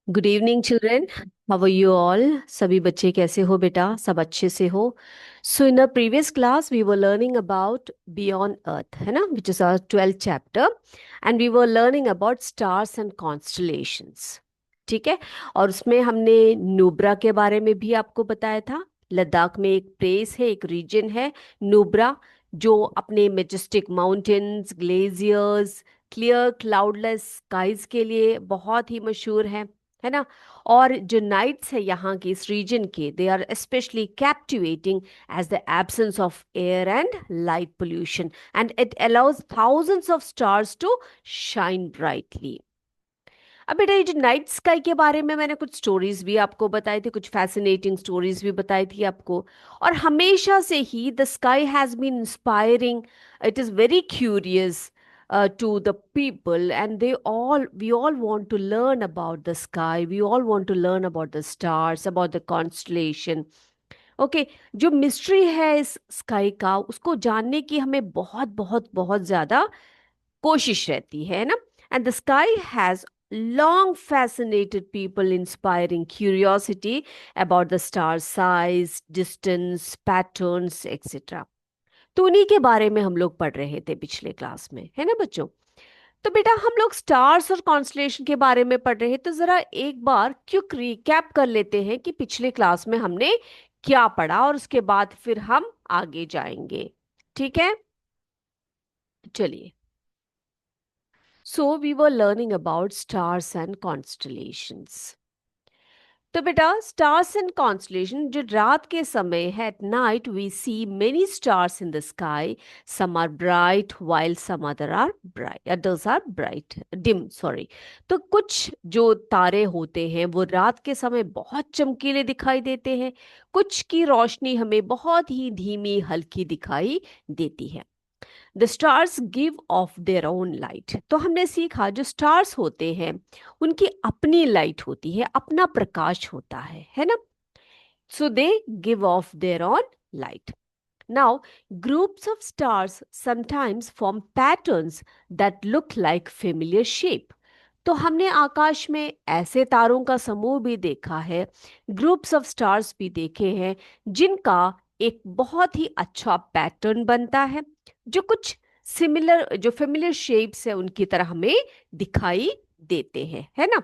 Good evening children. How are you all? सभी बच्चे कैसे हो बेटा? सब अच्छे से हो? So in a previous class we were learning about beyond earth, है ना, which is our 12th chapter. And we were learning about stars and constellations. ठीक है। और उसमें हमने नुब्रा के बारे में भी आपको बताया था। लद्दाख में एक प्लेस है, एक रीजन है नुब्रा, जो अपने majestic mountains, glaciers, clear cloudless skies के लिए बहुत ही मशहूर है ना। और जो नाइट्स है यहाँ के, इस रीजन के, they are specially captivating as the absence of air and light pollution, and it allows thousands of stars to shine brightly. अब बेटा, ये जो नाइट स्काई के बारे में मैंने कुछ स्टोरीज भी आपको बताई थी, कुछ फैसिनेटिंग स्टोरीज भी बताई थी आपको। और हमेशा से ही the sky has been inspiring, it is very curious to the people, and we all want to learn about the sky, we all want to learn about the stars, about the constellation. Okay. जो mystery है इस sky का, उसको जानने की हमें बहुत बहुत बहुत ज्यादा कोशिश रहती है ना। And the sky has long fascinated people, inspiring curiosity about the star size, distance, patterns, etc. तो उन्हीं के बारे में हम लोग पढ़ रहे थे पिछले क्लास में, है ना बच्चों। तो बेटा, हम लोग स्टार्स और कॉन्स्टलेशन के बारे में पढ़ रहे हैं, तो जरा एक बार क्विक रिकैप कर लेते हैं कि पिछले क्लास में हमने क्या पढ़ा, और उसके बाद फिर हम आगे जाएंगे। ठीक है, चलिए। So we were learning about stars and constellations. तो बेटा, स्टार्स एंड कॉन्स्टलेशन, जो रात के समय है, at night we see many stars in the sky. Some are bright while some other are bright, others are bright dim, sorry. तो कुछ जो तारे होते हैं वो रात के समय बहुत चमकीले दिखाई देते हैं, कुछ की रोशनी हमें बहुत ही धीमी हल्की दिखाई देती है। The stars give off their own light. तो हमने सीखा, जो स्टार्स होते हैं उनकी अपनी लाइट होती है, अपना प्रकाश होता है ना। So they give off their own light. Now, groups of stars sometimes form patterns that look like familiar shape. तो हमने आकाश में ऐसे तारों का समूह भी देखा है, ग्रुप्स ऑफ स्टार्स भी देखे हैं, जिनका एक बहुत ही अच्छा पैटर्न बनता है, जो कुछ सिमिलर, जो फेमिलियर शेप्स है उनकी तरह हमें दिखाई देते हैं, है ना।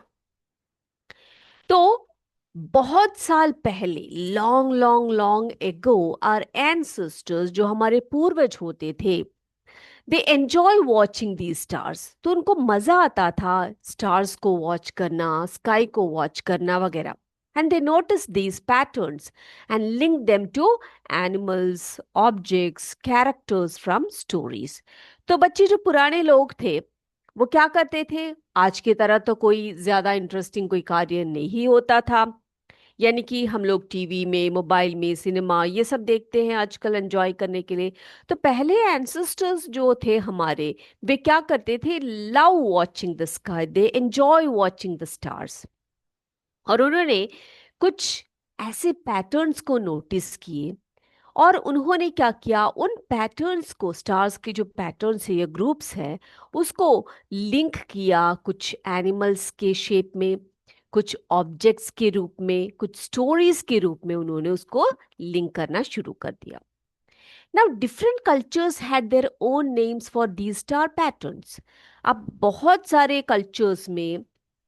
तो बहुत साल पहले, long long long ago, our ancestors, जो हमारे पूर्वज होते थे, they enjoy watching the stars. तो उनको मजा आता था स्टार्स को वॉच करना, स्काई को वॉच करना वगैरह। And they notice these patterns and link them to animals, objects, characters from stories. तो बच्चे, जो पुराने लोग थे, वो क्या करते थे? आज की तरह तो कोई ज्यादा इंटरेस्टिंग कोई कार्य नहीं होता था, यानी कि हम लोग टीवी में, मोबाइल में, सिनेमा, ये सब देखते हैं आजकल एंजॉय करने के लिए। तो पहले एंसेस्टर्स जो थे हमारे, वे क्या करते थे? Love watching the sky, they enjoy watching the stars. और उन्होंने कुछ ऐसे पैटर्न्स को नोटिस किए, और उन्होंने क्या किया, उन पैटर्न्स को, स्टार्स के जो पैटर्न्स है या ग्रुप्स है, उसको लिंक किया कुछ एनिमल्स के शेप में, कुछ ऑब्जेक्ट्स के रूप में, कुछ स्टोरीज के रूप में उन्होंने उसको लिंक करना शुरू कर दिया। Now, different cultures had their own names for these star patterns. अब बहुत सारे कल्चर्स में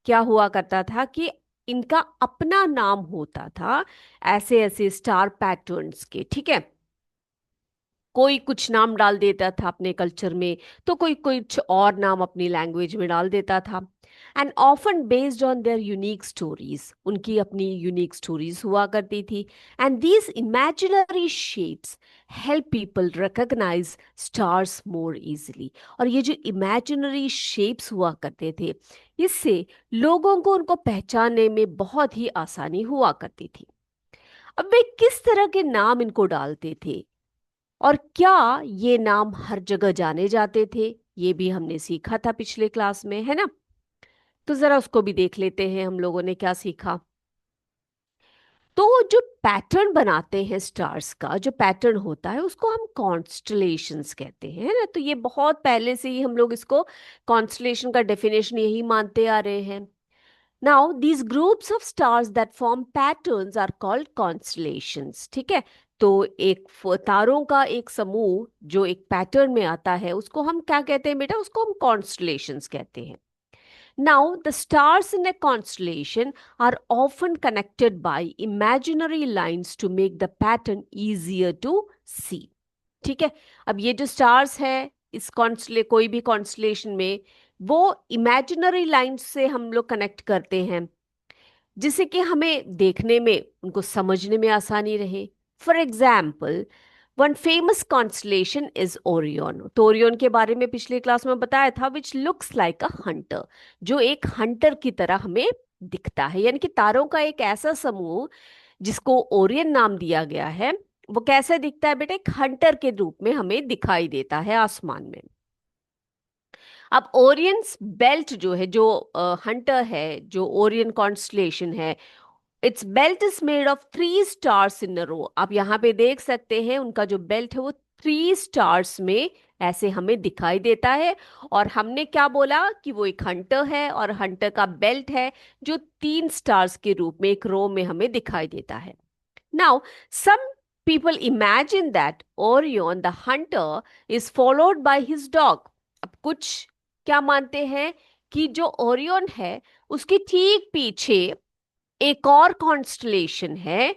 क्या हुआ करता था कि इनका अपना नाम होता था, ऐसे ऐसे स्टार पैटर्न्स के, ठीक है। कोई कुछ नाम डाल देता था अपने कल्चर में, तो कोई कुछ और नाम अपनी लैंग्वेज में डाल देता था। And often based on their unique stories, उनकी अपनी यूनिक स्टोरीज हुआ करती थी। And these imaginary shapes help people recognise stars more easily. और ये जो इमेजिनरी शेप्स हुआ करते थे, इससे लोगों को उनको पहचानने में बहुत ही आसानी हुआ करती थी। अब वे किस तरह के नाम इनको डालते थे, और क्या ये नाम हर जगह जाने जाते थे, ये भी हमने सीखा था पिछले क्लास में, है ना। तो जरा उसको भी देख लेते हैं, हम लोगों ने क्या सीखा। तो जो पैटर्न बनाते हैं स्टार्स का, जो पैटर्न होता है, उसको हम कॉन्स्टलेशंस कहते हैं, है ना। तो ये बहुत पहले से ही हम लोग इसको, कॉन्स्टलेशन का डेफिनेशन यही मानते आ रहे हैं। Now these groups of stars that form patterns are called constellations. ठीक है, तो एक तारों का एक समूह जो एक पैटर्न में आता है उसको हम क्या कहते हैं बेटा? उसको हम कॉन्स्टलेशंस कहते हैं। Now, the stars in a constellation are often connected by imaginary lines to make the pattern easier to see. ठीक है, अब ये जो स्टार्स है इस कोई भी कॉन्स्टलेशन में, वो इमेजिनरी लाइंस से हम लोग कनेक्ट करते हैं जिससे कि हमें देखने में, उनको समझने में आसानी रहे। For example, one famous constellation is Orion. तो ओरियन के बारे में पिछले क्लास में बताया था, which looks like a Hunter, जो एक हंटर की तरह हमें दिखता है। यानी कि तारों का एक ऐसा समूह जिसको ओरियन नाम दिया गया है, वो कैसे दिखता है बेटा? एक हंटर के रूप में हमें दिखाई देता है आसमान में। अब ओरियंस बेल्ट जो है, जो हंटर है, जो ओरियन कॉन्स्टलेशन है, it's belt is made of 3 stars in a row. आप यहाँ पे देख सकते हैं उनका जो बेल्ट है वो 3 स्टार्स में ऐसे हमें दिखाई देता है। और हमने क्या बोला कि वो एक हंटर है और हंटर का बेल्ट है जो 3 स्टार्स के रूप में एक रो में हमें दिखाई देता है। Now some people imagine that Orion the hunter is followed by his dog। अब कुछ क्या मानते हैं कि जो ओरियन है उसके ठीक पीछे एक और कॉन्स्टलेशन है।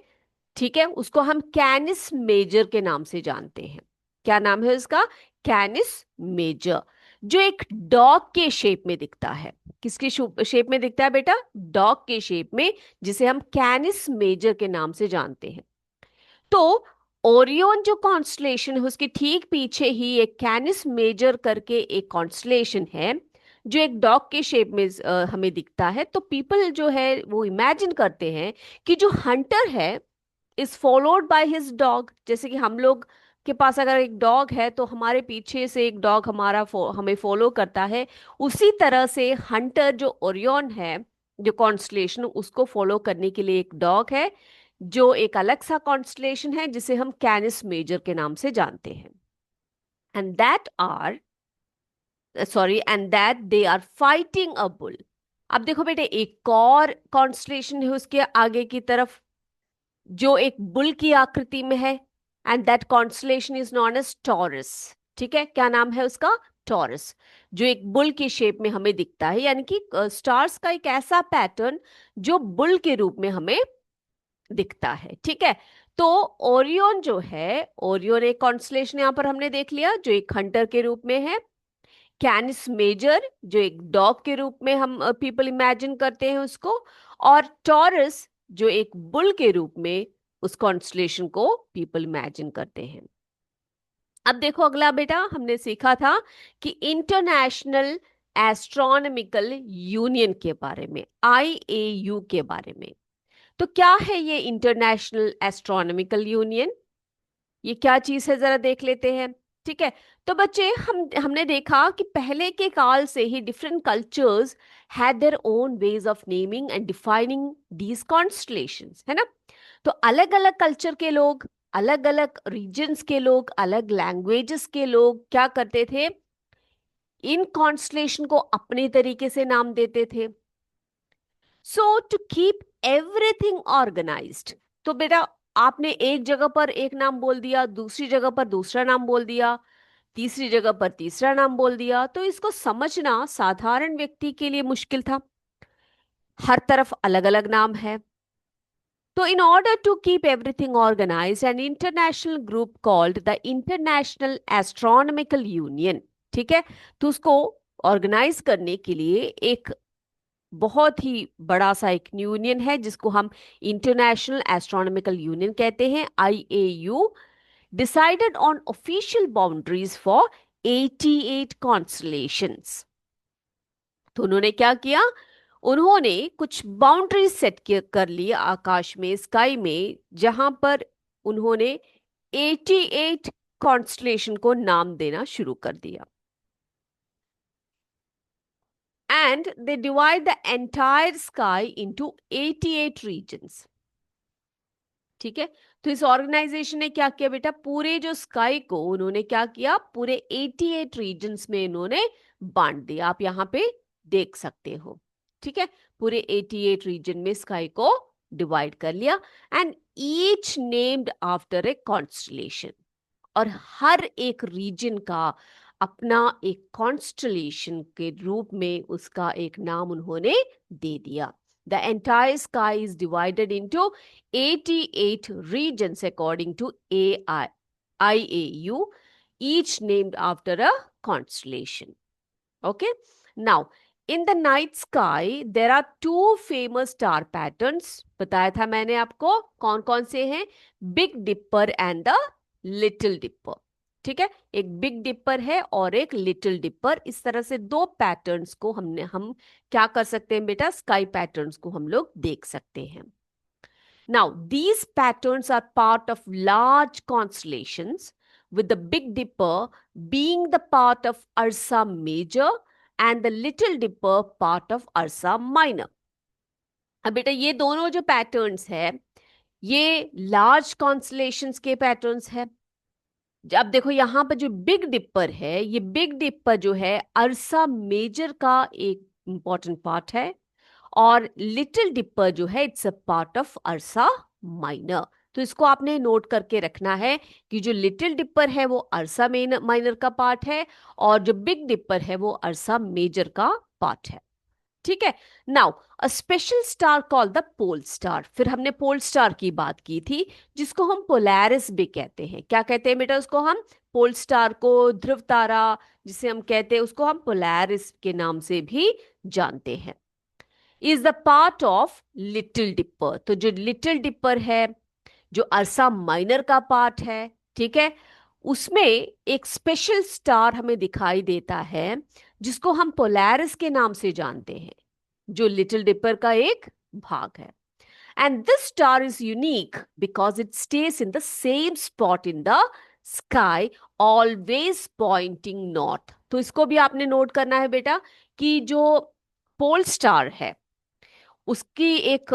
ठीक है, उसको हम कैनिस मेजर के नाम से जानते हैं। क्या नाम है उसका? कैनिस मेजर, जो एक डॉग के शेप में दिखता है। किसके शेप में दिखता है बेटा? डॉग के शेप में, जिसे हम कैनिस मेजर के नाम से जानते हैं। तो ओरियन जो कॉन्स्टलेशन है उसके ठीक पीछे ही एक कैनिस मेजर करके एक कॉन्स्टलेशन है जो एक डॉग के शेप में हमें दिखता है। तो पीपल जो है वो इमेजिन करते हैं कि जो हंटर है is followed by his dog. जैसे कि हम लोग के पास अगर एक डॉग है तो हमारे पीछे से एक डॉग हमें फॉलो करता है, उसी तरह से हंटर जो ओरियन है, जो कॉन्स्टलेशन, उसको फॉलो करने के लिए एक डॉग है जो एक अलग सा कॉन्स्टलेशन है जिसे हम कैनिस मेजर के नाम से जानते हैं। And that are and that they are fighting a bull. अब देखो बेटे, एक और कॉन्स्टलेशन है उसके आगे की तरफ जो एक बुल की आकृति में है, and that constellation is known as Taurus. ठीक है, क्या नाम है उसका? टॉरस, जो एक बुल की शेप में हमें दिखता है। यानी कि स्टार्स का एक ऐसा पैटर्न जो बुल के रूप में हमें दिखता है। ठीक है, तो ओरियन जो है, ओरियन एक कॉन्स्टलेशन यहां पर हमने देख लिया जो एक हंटर के रूप में है। कैनिस मेजर जो एक डॉग के रूप में हम पीपल इमेजिन करते हैं उसको, और टॉरस जो एक बुल के रूप में उस कॉन्स्टलेशन को पीपल इमेजिन करते हैं। अब देखो अगला बेटा, हमने सीखा था कि इंटरनेशनल एस्ट्रोनॉमिकल यूनियन के बारे में, IAU के बारे में। तो क्या है ये इंटरनेशनल एस्ट्रोनॉमिकल यूनियन? ये क्या चीज है, जरा देख लेते हैं। ठीक है, तो बच्चे हमने देखा कि पहले के काल से ही different cultures had their own ways of naming and defining these constellations, है ना? तो अलग अलग कल्चर के लोग, अलग अलग रीजन्स के लोग, अलग लैंग्वेजेस के लोग क्या करते थे? इन कॉन्स्टलेशन को अपने तरीके से नाम देते थे। सो टू कीप एवरीथिंग ऑर्गेनाइज्ड, तो बेटा आपने एक जगह पर एक नाम बोल दिया, दूसरी जगह पर दूसरा नाम बोल दिया, तीसरी जगह पर तीसरा नाम बोल दिया, तो इसको समझना साधारण व्यक्ति के लिए मुश्किल था। हर तरफ अलग अलग नाम है। तो in order to keep everything organized, an international group called the International Astronomical Union, ठीक है, तो उसको ऑर्गेनाइज करने के लिए एक बहुत ही बड़ा सा एक यूनियन है जिसको हम इंटरनेशनल एस्ट्रोनॉमिकल यूनियन कहते हैं, IAU, decided on official boundaries for 88 constellations. तो उन्होंने क्या किया? उन्होंने कुछ बाउंड्रीज सेट कर ली आकाश में, स्काई में, जहां पर उन्होंने 88 कॉन्स्टलेशन को नाम देना शुरू कर दिया। And they divide the entire sky into 88 regions। ठीक है, तो इस ऑर्गेनाइजेशन ने क्या किया बेटा? पूरे जो स्काई को उन्होंने क्या किया? पूरे 88 रीजन्स में इन्होंने बांट दिया। आप यहाँ पे देख सकते हो। ठीक है, पूरे 88 रीजन में स्काई को डिवाइड कर लिया, and each named after a constellation. और हर एक रीजन का अपना एक कॉन्स्टलेशन के रूप में उसका एक नाम उन्होंने दे दिया। The entire sky is divided into 88 regions according to IAU, each named after a constellation. Okay, now in the night sky there are two famous star patterns. बताया था मैंने आपको कौन कौन से हैं, Big Dipper and the Little Dipper. ठीक है, एक बिग डिपर है और एक लिटिल डिपर। इस तरह से दो पैटर्न्स को हम क्या कर सकते हैं बेटा, स्काई पैटर्न्स को हम लोग देख सकते हैं। Now, these patterns are part of large constellations, with the Big Dipper being the part of Ursa Major and the Little Dipper part of Ursa Minor. अब बेटा ये दोनों जो पैटर्न्स है ये लार्ज कॉन्स्टलेशंस के पैटर्न्स है। अब देखो यहाँ पर जो बिग डिपर है, ये बिग डिपर जो है अर्सा मेजर का एक इंपॉर्टेंट पार्ट है, और लिटिल डिपर जो है it's a part of Ursa Minor. तो इसको आपने नोट करके रखना है कि जो लिटिल डिपर है वो अर्सा माइनर का पार्ट है, और जो बिग डिपर है वो अर्सा मेजर का पार्ट है। ठीक है, now a special star called the pole star. फिर हमने पोल स्टार की बात की थी जिसको हम पोलैरिस भी कहते हैं। क्या कहते हैं बेटा उसको हम, पोल स्टार को, ध्रुव तारा जिसे हम कहते हैं उसको हम पोलैरिस के नाम से भी जानते हैं। Is the part of Little Dipper. तो जो लिटिल डिपर है जो अर्सा माइनर का पार्ट है, ठीक है, उसमें एक स्पेशल स्टार हमें दिखाई देता है जिसको हम पोलैरिस के नाम से जानते हैं, जो लिटिल डिपर का एक भाग है। And this star is unique because it stays in the same spot in the sky, always pointing north. तो इसको भी आपने नोट करना है बेटा कि जो पोल स्टार है उसकी एक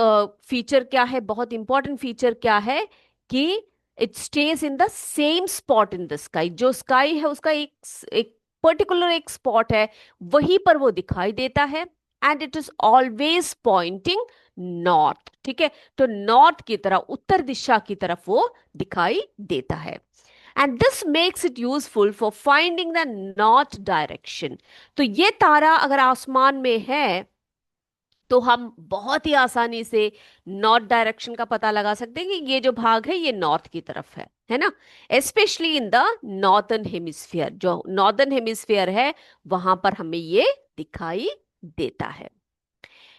फीचर क्या है, बहुत इंपॉर्टेंट फीचर क्या है कि it stays in the same spot in the sky. जो स्काई है उसका एक पर्टिकुलर एक स्पॉट है, वहीं पर वो दिखाई देता है, and it is always pointing north. ठीक है, तो नॉर्थ की तरफ, उत्तर दिशा की तरफ वो दिखाई देता है, and this makes it useful for finding the north direction. तो ये तारा अगर आसमान में है तो हम बहुत ही आसानी से नॉर्थ डायरेक्शन का पता लगा सकते हैं कि ये जो भाग है ये नॉर्थ की तरफ है ना, specially in the northern hemisphere. जो नॉर्दर्न हेमिस्फीयर है वहां पर हमें ये दिखाई देता है।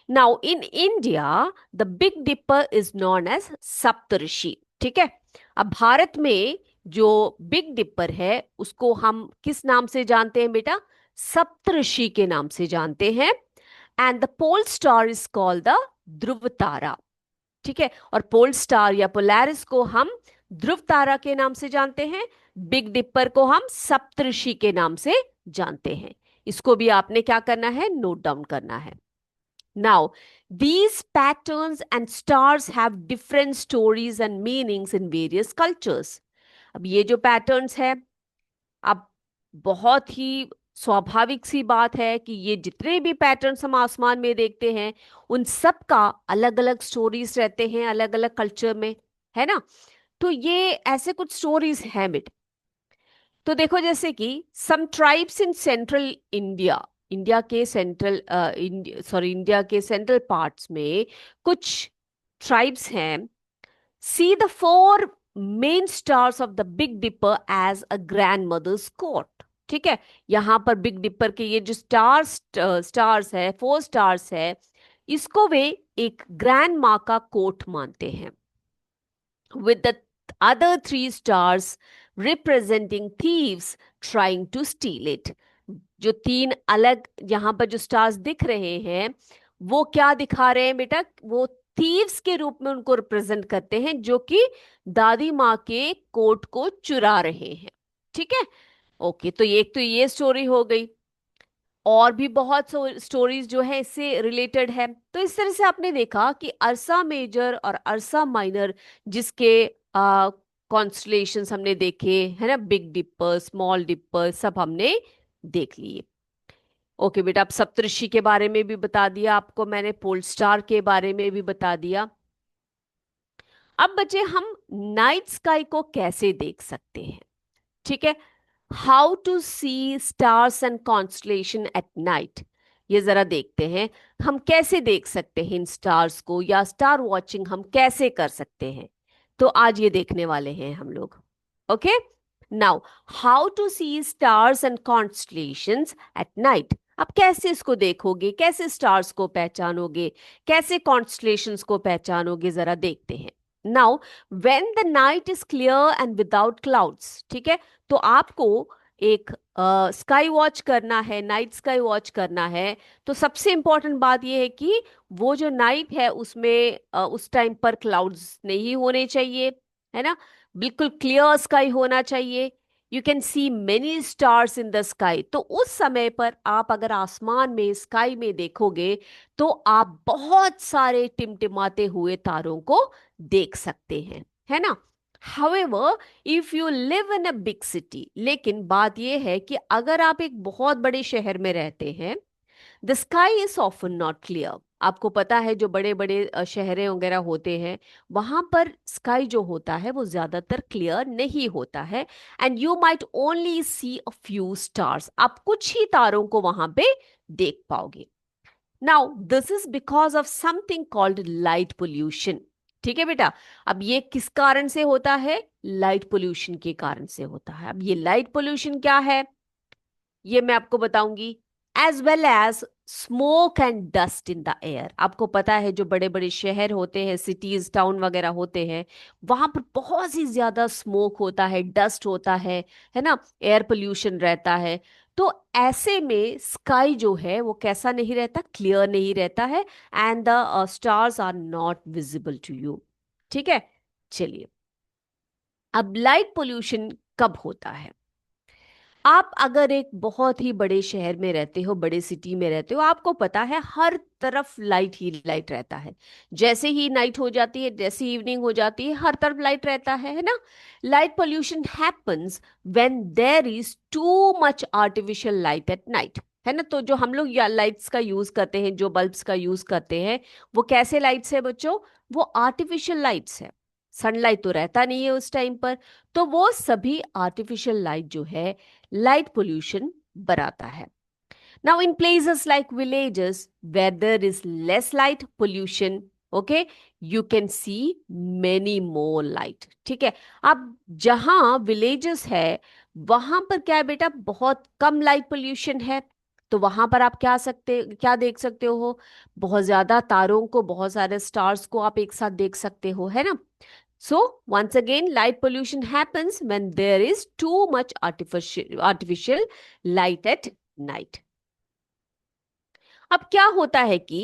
Now in India the Big Dipper is known as Saptarishi. ठीक है, अब भारत में जो बिग डिपर है उसको हम किस नाम से जानते हैं बेटा, सप्तऋषि के नाम से जानते हैं, and the pole star is called the Dhruva tara. ठीक है, और पोल स्टार या पोलैरिस को हम ध्रुव तारा के नाम से जानते हैं, बिग डिपर को हम सप्तऋषि के नाम से जानते हैं। इसको भी आपने क्या करना है, नोट डाउन करना है। Now these patterns and stars have different stories and meanings in various cultures. अब ये जो पैटर्न्स है, अब बहुत ही स्वाभाविक सी बात है कि ये जितने भी पैटर्न्स हम आसमान में देखते हैं उन सब का अलग अलग स्टोरीज रहते हैं अलग अलग कल्चर में, है ना। तो ये ऐसे कुछ स्टोरीज हैं बेटा। तो देखो जैसे कि some tribes in central India, India के सेंट्रल इंडिया के सेंट्रल पार्ट्स में कुछ ट्राइब्स हैं, see the four main stars of the Big Dipper as a grandmother's coat. ठीक है, यहां पर बिग डिपर के ये जो स्टार्स है, फोर स्टार्स है, इसको वे एक ग्रैंड माँ का कोट मानते हैं, with the other three stars representing thieves trying to steal it. जो तीन अलग यहाँ पर जो स्टार्स दिख रहे हैं वो क्या दिखा रहे हैं बेटा, वो थीव्स के रूप में उनको रिप्रेजेंट करते हैं जो कि दादी माँ के कोट को चुरा रहे हैं। ठीक है, ओके, तो एक तो ये स्टोरी हो गई, और भी बहुत स्टोरीज जो है इससे रिलेटेड है। तो इस तरह से आपने देखा कि अर्सा मेजर और अर्सा माइनर जिसके कॉन्स्टलेशंस हमने देखे है ना, बिग डिपर, स्मॉल डिपर, सब हमने देख लिए। ओके बेटा, अब सप्तऋषि के बारे में भी बता दिया आपको मैंने, पोल स्टार के बारे में भी बता दिया। अब बच्चे हम नाइट स्काई को कैसे देख सकते हैं, ठीक है। How to see stars and constellation at night, ये जरा देखते हैं। हम कैसे देख सकते हैं इन स्टार्स को, या स्टार वॉचिंग हम कैसे कर सकते हैं, तो आज ये देखने वाले हैं हम लोग। Okay, now how to see stars and constellations at night. अब कैसे इसको देखोगे, कैसे स्टार्स को पहचानोगे, कैसे कॉन्स्टलेशंस को पहचानोगे, जरा देखते हैं। Now when the night is clear and without clouds, ठीक है, तो आपको एक स्काई वॉच करना है, नाइट स्काई वॉच करना है। तो सबसे इंपॉर्टेंट बात यह है कि वो जो नाइट है उसमें उस टाइम पर क्लाउड्स नहीं होने चाहिए, है ना। बिल्कुल क्लियर स्काई होना चाहिए। You can see many stars in the sky, तो उस समय पर आप अगर आसमान में, स्काई में देखोगे, तो आप बहुत सारे टिमटिमाते हुए तारों को देख सकते हैं, है ना। However, if you live in a big city, लेकिन बात यह है कि अगर आप एक बहुत बड़े शहर में रहते हैं, the sky is often not clear. आपको पता है जो बड़े बड़े शहरें वगैरह होते हैं, वहां पर स्काई जो होता है वो ज्यादातर क्लियर नहीं होता है। And you might only see a few stars, आप कुछ ही तारों को वहां पे देख पाओगे। Now this is because of something called light pollution, ठीक है बेटा। अब ये किस कारण से होता है, लाइट पोल्यूशन के कारण से होता है। अब ये लाइट पोल्यूशन क्या है, ये मैं आपको बताऊंगी। As well as smoke and dust in the air. आपको पता है जो बड़े बड़े शहर होते हैं, सिटीज टाउन वगैरह होते हैं, वहां पर बहुत ही ज्यादा स्मोक होता है, डस्ट होता है ना, एयर पोल्यूशन रहता है। तो ऐसे में स्काई जो है वो कैसा नहीं रहता, क्लियर नहीं रहता है, and the stars are not visible to you, ठीक है। चलिए, अब लाइट पोल्यूशन कब होता है। आप अगर एक बहुत ही बड़े शहर में रहते हो, बड़े सिटी में रहते हो, आपको पता है हर तरफ लाइट ही लाइट रहता है। जैसे ही नाइट हो जाती है, जैसे इवनिंग हो जाती है, हर तरफ लाइट रहता है ना। Light pollution happens when there is too much artificial light at night, है ना। तो जो हम लोग या लाइट्स का यूज करते हैं, जो बल्ब्स का यूज करते हैं, वो कैसे लाइट्स है बच्चों, वो आर्टिफिशियल लाइट्स है। सनलाइट तो रहता नहीं है उस टाइम पर। तो वो सभी आर्टिफिशियल लाइट जो है, लाइट पोल्यूशन बनाता है। Now in places like villages where there is less light pollution, okay, you can see many more light, ठीक है। अब जहां विलेजेस है, वहां पर क्या है बेटा, बहुत कम लाइट पोल्यूशन है। तो वहां पर आप क्या देख सकते हो, बहुत ज्यादा तारों को, बहुत सारे स्टार्स को आप एक साथ देख सकते हो, है ना। So, once again, light pollution happens when there is too much artificial light at night. अब क्या होता है कि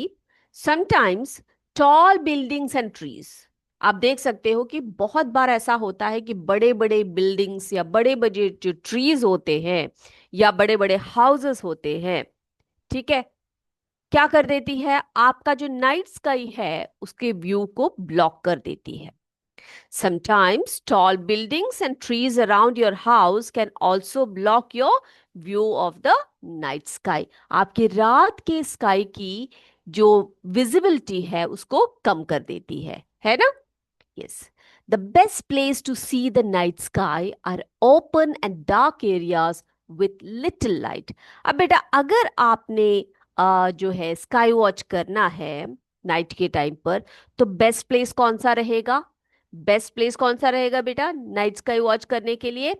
sometimes tall buildings and trees, आप देख सकते हो कि बहुत बार ऐसा होता है कि बड़े बड़े बिल्डिंग्स या बड़े बड़े जो ट्रीज होते हैं, या बड़े बड़े हाउसेस होते हैं, ठीक है, क्या कर देती है, आपका जो नाइट स्काई है उसके व्यू को ब्लॉक कर देती है। Sometimes tall buildings and trees around your house can also block your view of the night sky. आपके रात के स्काई की जो विजिबिलिटी है उसको कम कर देती है ना। Yes. The best place to see the night sky are open and dark areas with little light. अब बेटा अगर आपने जो है स्काई वॉच करना है नाइट के टाइम पर, तो बेस्ट प्लेस कौन सा रहेगा, बेस्ट प्लेस कौन सा रहेगा बेटा नाइट स्काई वॉच करने के लिए।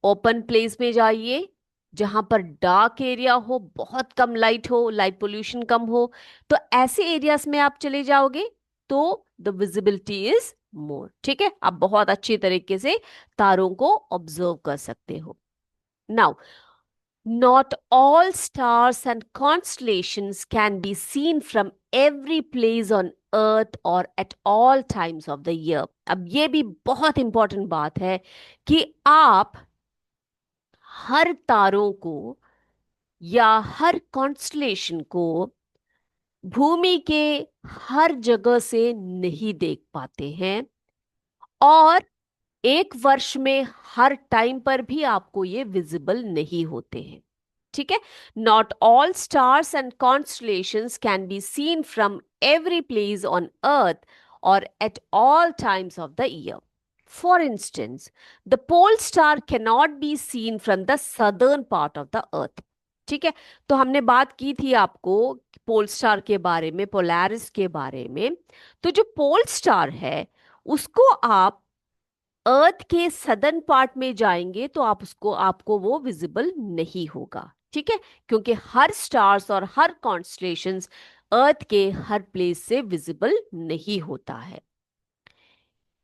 ओपन प्लेस में जाइए, जहां पर डार्क एरिया हो, बहुत कम लाइट हो, लाइट पोल्यूशन कम हो। तो ऐसे एरियाज में आप चले जाओगे तो द विजिबिलिटी इज मोर, ठीक है, आप बहुत अच्छी तरीके से तारों को ऑब्जर्व कर सकते हो। Now not all stars and constellations can be seen from every place on earth or at all times of the year. अब ये भी बहुत इंपॉर्टेंट बात है कि आप हर तारों को या हर कॉन्स्टलेशन को भूमि के हर जगह से नहीं देख पाते हैं, और एक वर्ष में हर टाइम पर भी आपको ये विजिबल नहीं होते हैं, ठीक है। Not all stars and constellations can be seen from every place on earth और at all times of the year. For instance, the pole star cannot be seen from the southern part of the earth. ठीक है। तो हमने बात की थी आपको pole star के बारे में, पोलैरिस के बारे में। तो जो पोल स्टार है उसको आप अर्थ के सदर्न पार्ट में जाएंगे तो आप उसको आपको वो विजिबल नहीं होगा। ठीक है। क्योंकि हर स्टार्स और हर कॉन्स्टलेशंस अर्थ के हर प्लेस से विजिबल नहीं होता है।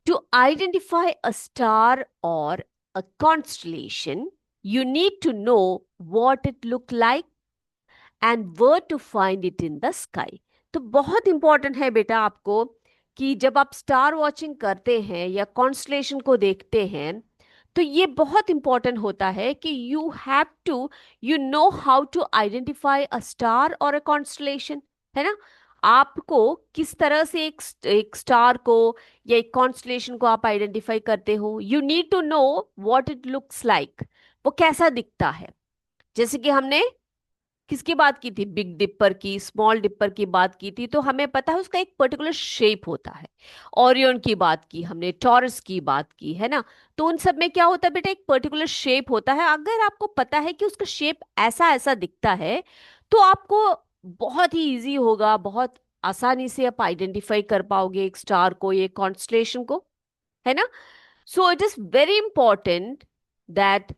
टू आइडेंटिफाई अ स्टार और a constellation, you need to know what it look like and where to find it in the sky। तो बहुत इंपॉर्टेंट है बेटा आपको कि जब आप स्टार वॉचिंग करते हैं या कॉन्स्टलेशन को देखते हैं तो ये बहुत इंपॉर्टेंट होता है कि you know how to identify a star और अ कॉन्स्टलेशन, है ना। आपको किस तरह से एक स्टार को या एक कॉन्स्टलेशन को आप आइडेंटिफाई करते हो। You need to know what it looks like, वो कैसा दिखता है। जैसे कि हमने किसकी बात की थी, बिग डिपर की, स्मॉल डिपर की बात की थी, तो हमें पता है उसका एक पर्टिकुलर शेप होता है। ओरियन की बात की हमने, टॉरस की बात की, है ना। तो उन सब में क्या होता है बेटा, एक पर्टिकुलर शेप होता है। अगर आपको पता है कि उसका शेप ऐसा ऐसा दिखता है तो आपको बहुत ही इजी होगा, बहुत आसानी से आप आइडेंटिफाई कर पाओगे एक स्टार को, एक कॉन्स्टलेशन को, है ना। So it is very important that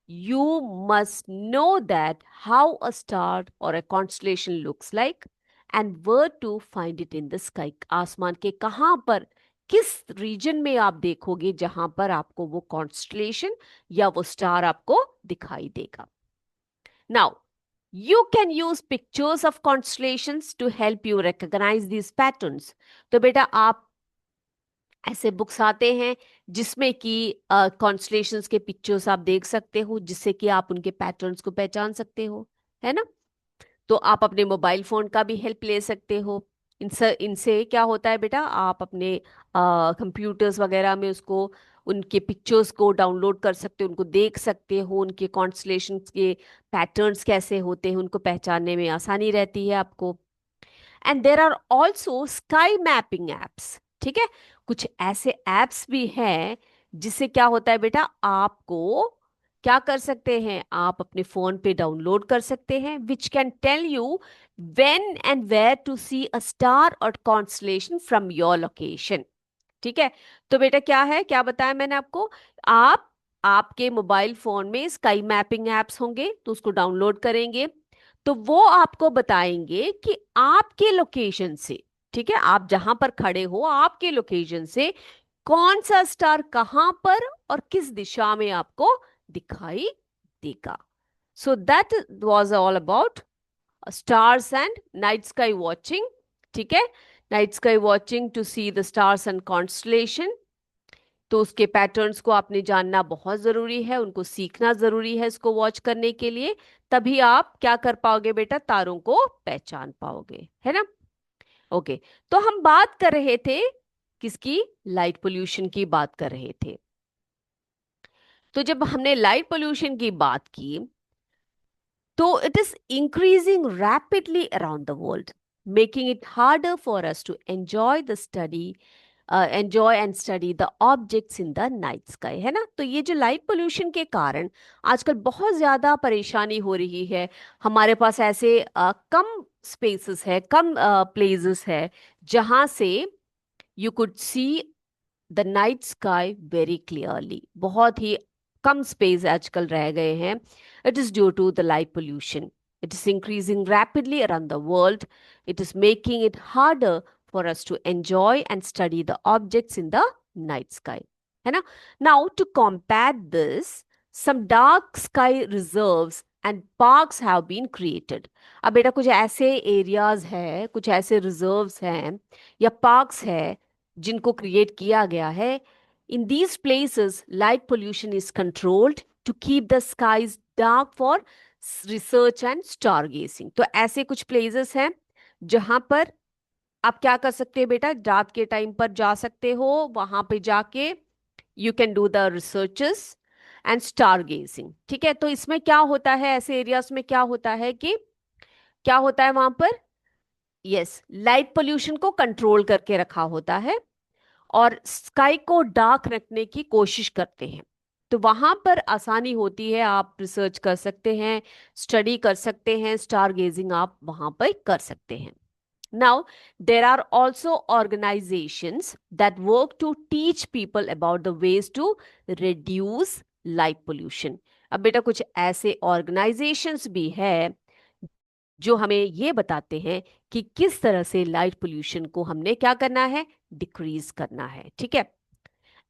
you must know that how a star or a constellation looks like and where to find it in the sky। आसमान के कहाँ पर, किस रीजन में आप देखोगे जहां पर आपको वो कॉन्स्टलेशन या वो स्टार आपको दिखाई देगा। Now, you can use pictures of constellations to help you recognize these patterns। तो बेटा आप ऐसे बुक्स आते हैं जिसमें कि कॉन्स्टलेशंस के पिक्चर्स आप देख सकते हो, जिससे कि आप उनके पैटर्न्स को पहचान सकते हो, है ना। तो आप अपने मोबाइल फोन का भी हेल्प ले सकते हो। इनसे क्या होता है बेटा, आप अपने कंप्यूटर्स वगैरह में उसको, उनके पिक्चर्स को डाउनलोड कर सकते हो, उनको देख सकते हो, उनके कॉन्स्टलेशंस के पैटर्न्स कैसे होते हैं उनको पहचानने में आसानी रहती है आपको। And there are also sky mapping apps. ठीक है। कुछ ऐसे एप्स भी हैं जिससे क्या होता है बेटा, आपको क्या कर सकते हैं, आप अपने फोन पे डाउनलोड कर सकते हैं, which can tell you when and where to see a star और कॉन्स्टलेशन फ्रॉम योर लोकेशन। ठीक है। तो बेटा क्या है, क्या बताया मैंने आपको, आप आपके मोबाइल फोन में स्काई मैपिंग एप्स होंगे तो उसको डाउनलोड करेंगे तो वो आपको बताएंगे कि आपके लोकेशन से, ठीक है, आप जहां पर खड़े हो आपके लोकेशन से कौन सा स्टार कहां पर और किस दिशा में आपको दिखाई देगा। So that was all about stars and night sky watching. ठीक है। Night sky watching to see the stars and constellation. तो उसके पैटर्न्स को आपने जानना बहुत जरूरी है, उनको सीखना जरूरी है इसको वॉच करने के लिए। तभी आप क्या कर पाओगे बेटा, तारों को पहचान पाओगे, है ना। ओके। तो हम बात कर रहे थे किसकी, लाइट पोल्यूशन की बात कर रहे थे। तो जब हमने लाइट पोल्यूशन की बात की तो it is increasing rapidly around the world, making it harder for us to enjoy and study the objects in the night sky, है ना। तो ये जो लाइट पोल्यूशन के कारण आजकल बहुत ज्यादा परेशानी हो रही है। हमारे पास ऐसे कम स्पेसेस है, कम प्लेसेस है जहां से you could see the night sky very clearly. बहुत ही कम स्पेस आजकल रह गए हैं। It is due to the light pollution. It is increasing rapidly around the world. It is making it harder for us to enjoy and study the objects in the night sky, है ना। Now to combat this, some dark sky reserves and parks have been created. अब बेटा कुछ ऐसे areas हैं, कुछ ऐसे reserves हैं या पार्क्स हैं जिनको क्रिएट किया गया है। In these places light pollution is controlled to keep the skies dark for research and star gazing. तो ऐसे कुछ प्लेसेस हैं जहां पर आप क्या कर सकते हैं बेटा, रात के टाइम पर जा सकते हो, वहां पे जाके you can do the researches and star gazing. ठीक है, तो इसमें क्या होता है, ऐसे एरियाज में क्या होता है कि क्या होता है वहां पर, यस, लाइट पोल्यूशन को कंट्रोल करके रखा होता है और स्काई को डार्क रखने की कोशिश करते हैं। तो वहां पर आसानी होती है, आप रिसर्च कर सकते हैं, स्टडी कर सकते हैं, स्टार गेजिंग आप वहां पर कर सकते हैं। Now, there are also organizations that work to teach people about the ways to reduce light pollution. अब बेटा कुछ ऐसे organizations भी है जो हमें ये बताते हैं कि किस तरह से लाइट पोल्यूशन को हमने क्या करना है, डिक्रीज करना है। ठीक है,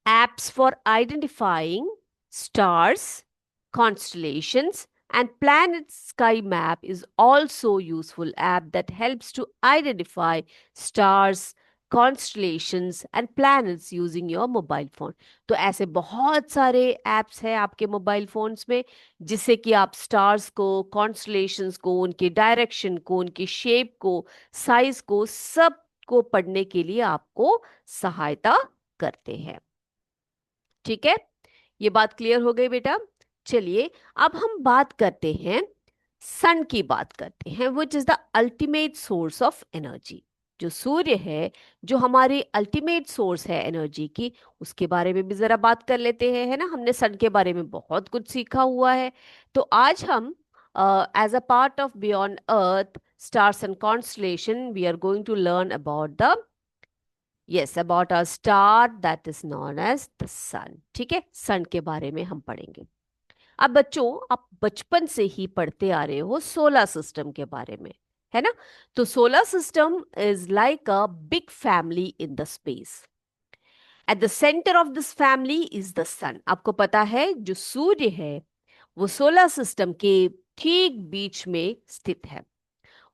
apps for identifying stars, constellations, and planet sky map is also useful app that helps to identify stars, constellations and planets using your mobile phone। तो ऐसे बहुत सारे apps हैं आपके मोबाइल फोन्स में जिससे कि आप स्टार्स को, कॉन्स्टलेशंस को, उनके डायरेक्शन को, उनकी शेप को, साइज को, सब को पढ़ने के लिए आपको सहायता करते हैं। ठीक है, ये बात क्लियर हो गई बेटा। चलिए अब हम बात करते हैं, सन की बात करते हैं, which is the ultimate source of energy. जो सूर्य है, जो हमारी अल्टीमेट सोर्स है एनर्जी की, उसके बारे में भी जरा बात कर लेते हैं, है ना। हमने सन के बारे में बहुत कुछ सीखा हुआ है, तो आज हम as a part of beyond earth stars and constellation we are going to learn about the, yes, about a star that is known as the sun. ठीक है, सन के बारे में हम पढ़ेंगे। अब बच्चों, आप बचपन से ही पढ़ते आ रहे हो सोलर सिस्टम के बारे में, है ना। तो solar system is like a big family in the space. At the centre of this family is the sun. आपको पता है जो सूर्य है वो सोलर सिस्टम के ठीक बीच में स्थित है,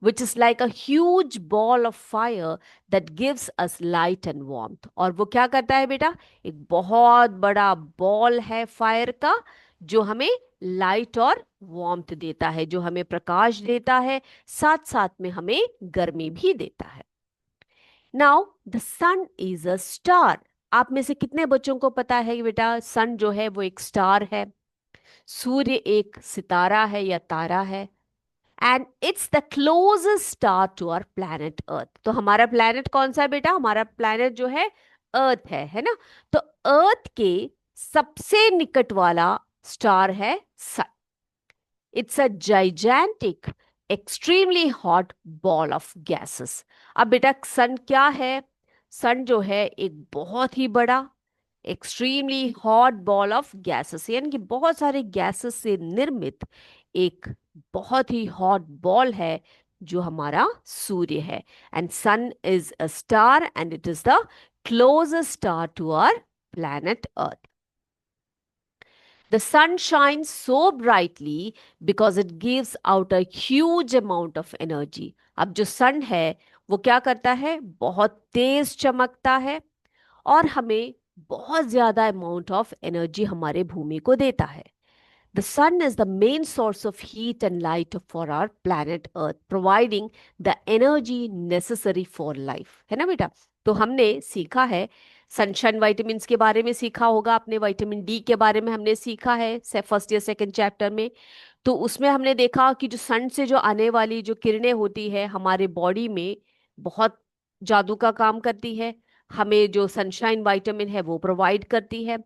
which is like a huge ball of fire that gives us light and warmth। और वो क्या करता है बेटा, एक बहुत बड़ा बॉल है फायर का जो हमें लाइट और वार्मथ देता है, जो हमें प्रकाश देता है, साथ साथ में हमें गर्मी भी देता है। Now the sun is a star. आप में से कितने बच्चों को पता है कि बेटा सन जो है वो एक स्टार है, सूर्य एक सितारा है या तारा है, and it's the closest star to our planet earth. तो हमारा प्लैनेट कौन सा है बेटा, हमारा प्लैनेट जो है अर्थ है ना। तो अर्थ के सबसे निकट वाला स्टार है sun. It's a gigantic extremely hot ball of gases. अब बेटा सन क्या है, सन जो है एक बहुत ही बड़ा extremely hot ball of gases, यानी कि बहुत सारे गैसेस से निर्मित एक बहुत ही हॉट बॉल है जो हमारा सूर्य है। And sun is a star and it is the closest star to our planet Earth. The sun shines so brightly because it gives out a huge amount of energy। अब जो सन है वो क्या करता है, बहुत तेज चमकता है और हमें बहुत ज्यादा अमाउंट ऑफ एनर्जी हमारे भूमि को देता है। The sun is the main source of heat and light for our planet Earth, providing the energy necessary for life। है ना बेटा। तो हमने सीखा है, सनशाइन वाइटामिन्स के बारे में सीखा होगा आपने, विटामिन डी के बारे में हमने सीखा है से फर्स्ट या सेकंड चैप्टर में। तो उसमें हमने देखा कि जो सन से जो आने वाली जो किरणें होती है हमारे बॉडी में बहुत जादू का काम करती है, हमें जो सनशाइन वाइटामिन है वो प्रोवाइड करती है।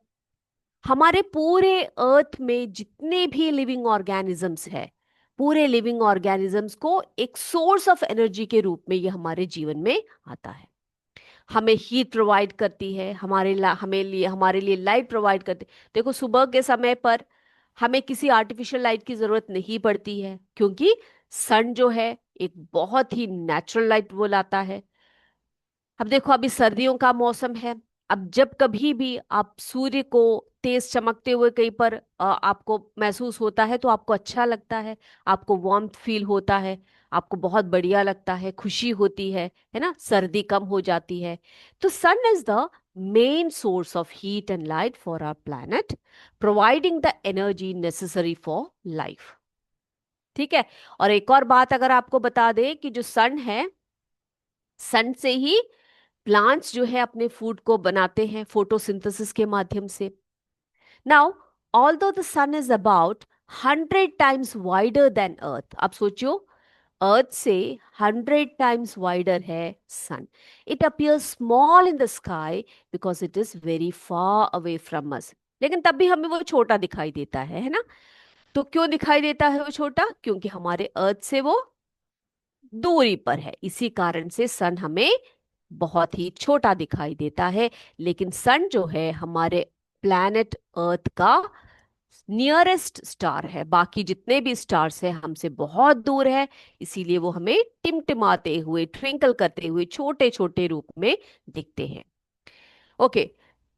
हमारे पूरे अर्थ में जितने भी लिविंग ऑर्गेनिजम्स है, पूरे लिविंग ऑर्गेनिजम्स को एक सोर्स ऑफ एनर्जी के रूप में ये हमारे जीवन में आता है। हमें हीट प्रोवाइड करती है, हमारे लिए लाइट प्रोवाइड करती है। देखो सुबह के समय पर हमें किसी आर्टिफिशियल लाइट की जरूरत नहीं पड़ती है, क्योंकि सन जो है एक बहुत ही नेचुरल लाइट वो लाता है। अब देखो अभी सर्दियों का मौसम है, अब जब कभी भी आप सूर्य को तेज चमकते हुए कहीं पर आपको महसूस होता है तो आपको अच्छा लगता है, आपको वार्मथ फील होता है, आपको बहुत बढ़िया लगता है, खुशी होती है ना, सर्दी कम हो जाती है। तो sun is the main source of heat and light for our planet, providing the energy necessary for life. ठीक है, और एक और बात अगर आपको बता दें कि जो सन है, सन से ही प्लांट्स जो है अपने फूड को बनाते हैं फोटोसिंथेसिस के माध्यम से। Now Although the sun is about 100 times wider than earth, अब सोचो अर्थ से 100 times वाइडर है sun, it appears small in the sky because it is very far away from us, लेकिन तब भी हमें वो छोटा दिखाई देता है ना। तो क्यों दिखाई देता है वो छोटा? क्योंकि हमारे अर्थ से वो दूरी पर है, इसी कारण से सन हमें बहुत ही छोटा दिखाई देता है। लेकिन सन जो है हमारे प्लैनेट अर्थ का नियरेस्ट स्टार है, बाकी जितने भी स्टार्स हैं हमसे बहुत दूर है, इसीलिए वो हमें टिमटिमाते हुए, ट्विंकल करते हुए छोटे छोटे रूप में दिखते हैं। ओके,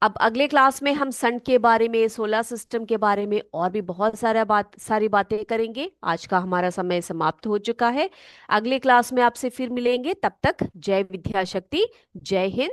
अब अगले क्लास में हम सन के बारे में, सोलर सिस्टम के बारे में और भी बहुत सारी बातें करेंगे। आज का हमारा समय समाप्त हो चुका है। अगले क्लास में आपसे फिर मिलेंगे, तब तक जय विद्या शक्ति, जय हिंद।